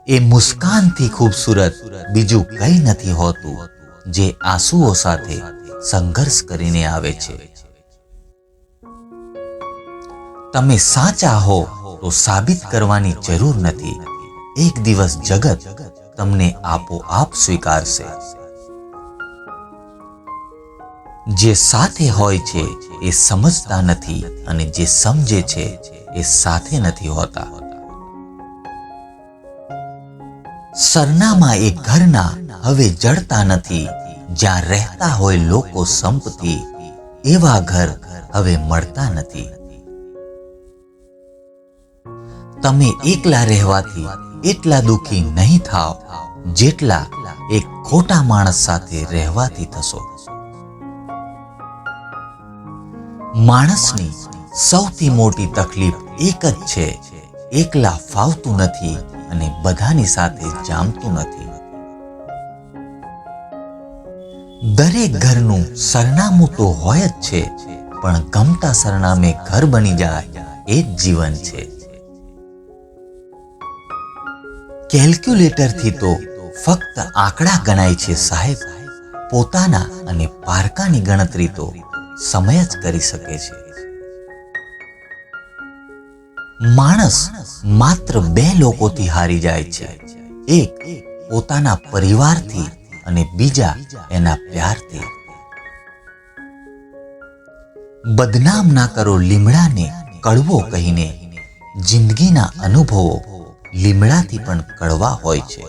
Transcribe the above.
એ મુસ્કાનથી ખૂબસૂરત બીજું કંઈ નથી હોતું જે આંસુઓ સાથે સંઘર્ષ કરીને આવે છે. તમે સાચા હો તો સાબિત કરવાની જરૂર નથી. એક દિવસ જગત તમને આપોઆપ સ્વીકારશે. જે સાથે હોય છે એ સમજતા નથી અને જે સમજે છે એ સાથે નથી હોતા. સરનામા એ ઘરના હવે જડતા નથી. જ્યાં રહેતા હોય લોકો સંપથી, એવા ઘર હવે મળતા નથી. તમે એકલા રહેવાથી એટલા દુઃખી નહીં થાવ જેટલા એક ખોટા માણસ સાથે રહેવાથી થશો. માણસની સૌથી મોટી તકલીફ એક જ છે, એકલા ફાવતું નથી અને બધાની સાથે જામતું નથી. દરેક ઘરનું સરનામું તો હોય જ છે, પણ ગમતા સરનામે ઘર બની જાય એ જ જીવન છે. કેલ્ક્યુલેટરથી તો ફક્ત આંકડા ગણાય છે સાહેબ. પોતાના અને પારકાની ગણતરી તો સમય જ કરી શકે છે. માણસ માત્ર બે લોકોથી હારી જાય છે, એક પોતાના પરિવારથી અને બીજા એના પ્યારથી. બદનામ ના કરો લીમડાને કડવો કહીને. જિંદગીના અનુભવો લીમડાથી પણ કડવા હોય છે.